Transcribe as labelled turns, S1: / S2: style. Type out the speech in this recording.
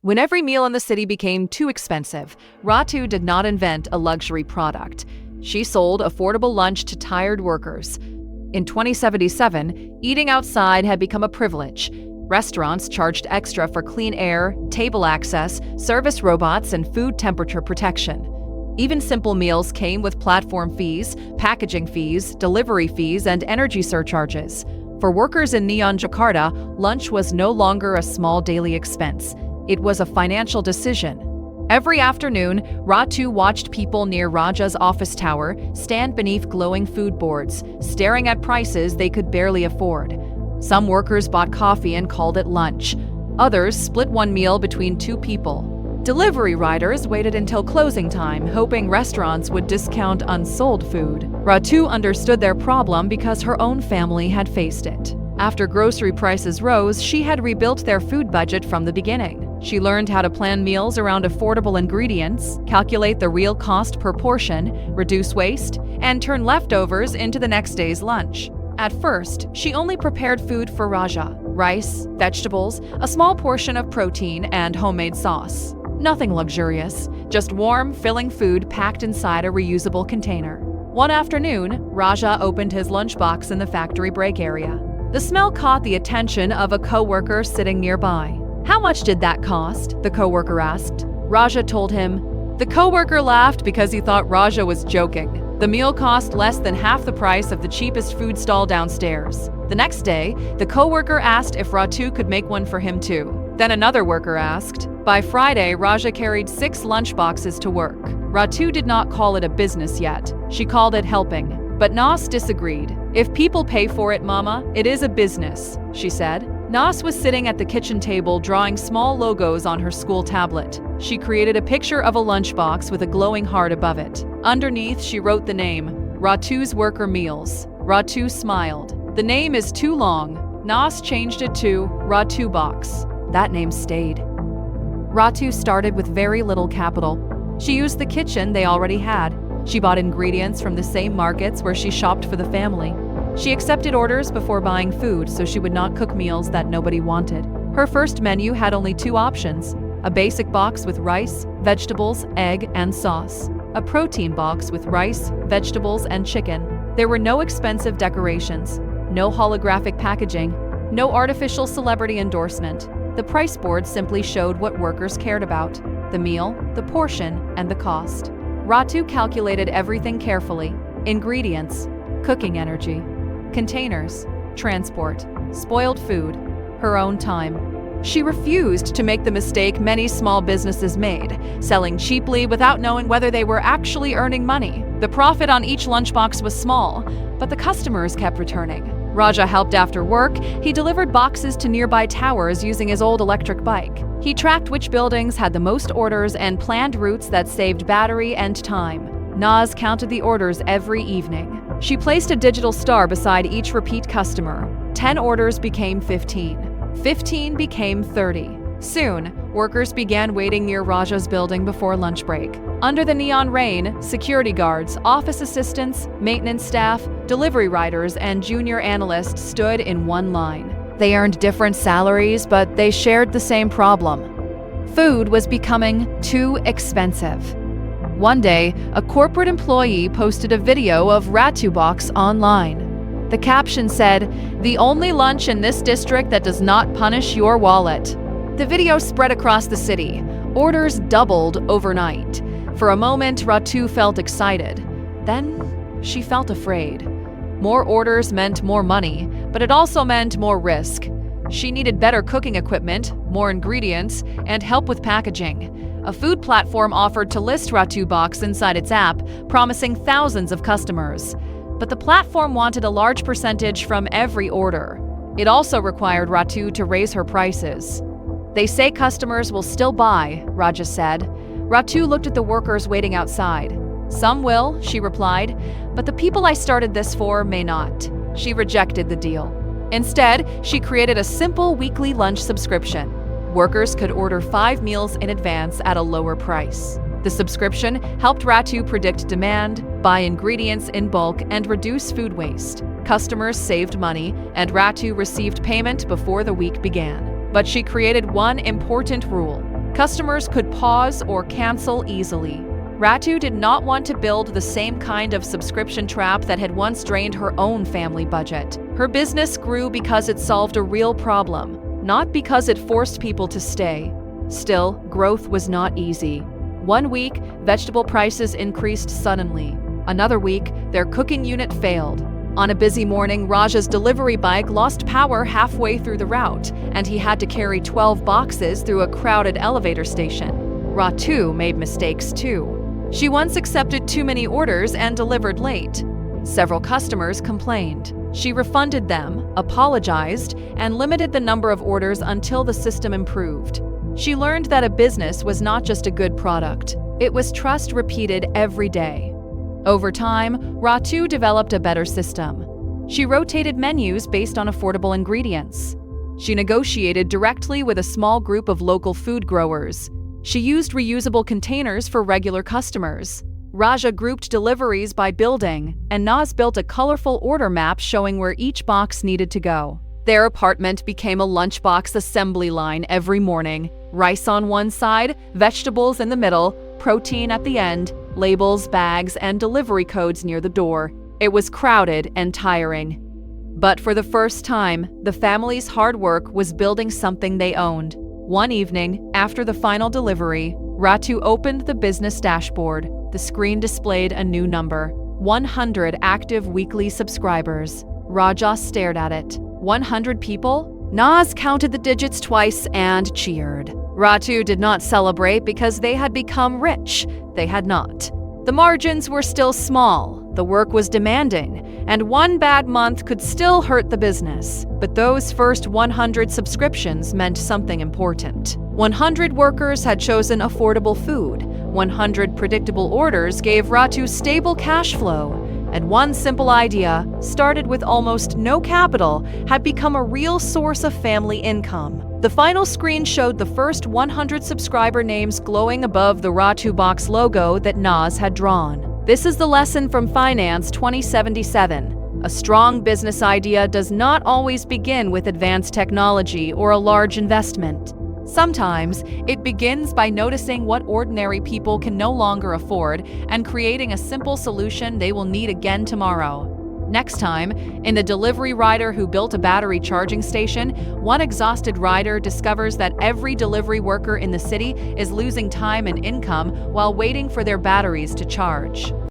S1: When every meal in the city became too expensive, Ratu did not invent a luxury product. She sold affordable lunch to tired workers. In 2077, eating outside had become a privilege. Restaurants charged extra for clean air, table access, service robots, and food temperature protection. Even simple meals came with platform fees, packaging fees, delivery fees, and energy surcharges. For workers in Neon Jakarta, lunch was no longer a small daily expense. It was a financial decision. Every afternoon, Ratu watched people near Raja's office tower stand beneath glowing food boards, staring at prices they could barely afford. Some workers bought coffee and called it lunch. Others split one meal between two people. Delivery riders waited until closing time, hoping restaurants would discount unsold food. Ratu understood their problem because her own family had faced it. After grocery prices rose, she had rebuilt their food budget from the beginning. She learned how to plan meals around affordable ingredients, calculate the real cost per portion, reduce waste, and turn leftovers into the next day's lunch. At first, she only prepared food for Raja: rice, vegetables, a small portion of protein, and homemade sauce. Nothing luxurious, just warm, filling food packed inside a reusable container. One afternoon, Raja opened his lunchbox in the factory break area. The smell caught the attention of a co-worker sitting nearby. "How much did that cost?" the co-worker asked. Raja told him. The co-worker laughed because he thought Raja was joking. The meal cost less than half the price of the cheapest food stall downstairs. The next day, the co-worker asked if Ratu could make one for him too. Then another worker asked. By Friday, Raja carried 6 lunchboxes to work. Ratu did not call it a business yet. She called it helping. But Nas disagreed. "If people pay for it, Mama, it is a business," she said. Nas was sitting at the kitchen table drawing small logos on her school tablet. She created a picture of a lunchbox with a glowing heart above it. Underneath, she wrote the name, Ratu's Worker Meals. Ratu smiled. "The name is too long." Nas changed it to RatuBox. That name stayed. Ratu started with very little capital. She used the kitchen they already had. She bought ingredients from the same markets where she shopped for the family. She accepted orders before buying food so she would not cook meals that nobody wanted. Her first menu had only 2 options: a basic box with rice, vegetables, egg, and sauce, a protein box with rice, vegetables, and chicken. There were no expensive decorations, no holographic packaging, no artificial celebrity endorsement. The price board simply showed what workers cared about: the meal, the portion, and the cost. Ratu calculated everything carefully: ingredients, cooking energy, containers, transport, spoiled food, her own time. She refused to make the mistake many small businesses made, selling cheaply without knowing whether they were actually earning money. The profit on each lunchbox was small, but the customers kept returning. Raja helped after work. He delivered boxes to nearby towers using his old electric bike. He tracked which buildings had the most orders and planned routes that saved battery and time. Naz counted the orders every evening. She placed a digital star beside each repeat customer. 10 orders became 15. 15 became 30. Soon, workers began waiting near Raja's building before lunch break. Under the neon rain, security guards, office assistants, maintenance staff, delivery riders, and junior analysts stood in one line. They earned different salaries, but they shared the same problem. Food was becoming too expensive. One day, a corporate employee posted a video of RatuBox online. The caption said, "The only lunch in this district that does not punish your wallet." The video spread across the city. Orders doubled overnight. For a moment, Ratu felt excited. Then, she felt afraid. More orders meant more money, but it also meant more risk. She needed better cooking equipment, more ingredients, and help with packaging. A food platform offered to list RatuBox inside its app, promising thousands of customers. But the platform wanted a large percentage from every order. It also required Ratu to raise her prices. "They say customers will still buy," Raja said. Ratu looked at the workers waiting outside. "Some will," she replied, "but the people I started this for may not." She rejected the deal. Instead, she created a simple weekly lunch subscription. Workers could order 5 meals in advance at a lower price. The subscription helped Ratu predict demand, buy ingredients in bulk, and reduce food waste. Customers saved money, and Ratu received payment before the week began. But she created one important rule: Customers could pause or cancel easily. Ratu did not want to build the same kind of subscription trap that had once drained her own family budget. Her business grew because it solved a real problem, not because it forced people to stay. Still, growth was not easy. One week, vegetable prices increased suddenly. Another week, their cooking unit failed. On a busy morning, Raja's delivery bike lost power halfway through the route, and he had to carry 12 boxes through a crowded elevator station. Ratu made mistakes too. She once accepted too many orders and delivered late. Several customers complained. She refunded them, apologized, and limited the number of orders until the system improved. She learned that a business was not just a good product. It was trust repeated every day. Over time, Ratu developed a better system. She rotated menus based on affordable ingredients. She negotiated directly with a small group of local food growers. She used reusable containers for regular customers. Raja grouped deliveries by building, and Naz built a colorful order map showing where each box needed to go. Their apartment became a lunchbox assembly line every morning. Rice on one side, vegetables in the middle, protein at the end, labels, bags, and delivery codes near the door. It was crowded and tiring. But for the first time, the family's hard work was building something they owned. One evening, after the final delivery, Ratu opened the business dashboard. The screen displayed a new number: 100 active weekly subscribers. Raja stared at it. 100 people? Naz counted the digits twice and cheered. Ratu did not celebrate because they had become rich. They had not. The margins were still small, the work was demanding, and one bad month could still hurt the business. But those first 100 subscriptions meant something important. 100 workers had chosen affordable food. 100 predictable orders gave Ratu stable cash flow. And one simple idea, started with almost no capital, had become a real source of family income. The final screen showed the first 100 subscriber names glowing above the RatuBox logo that Naz had drawn. This is the lesson from Finance 2077. A strong business idea does not always begin with advanced technology or a large investment. Sometimes, it begins by noticing what ordinary people can no longer afford and creating a simple solution they will need again tomorrow. Next time, in The Delivery Rider Who Built a Battery Charging Station, one exhausted rider discovers that every delivery worker in the city is losing time and income while waiting for their batteries to charge.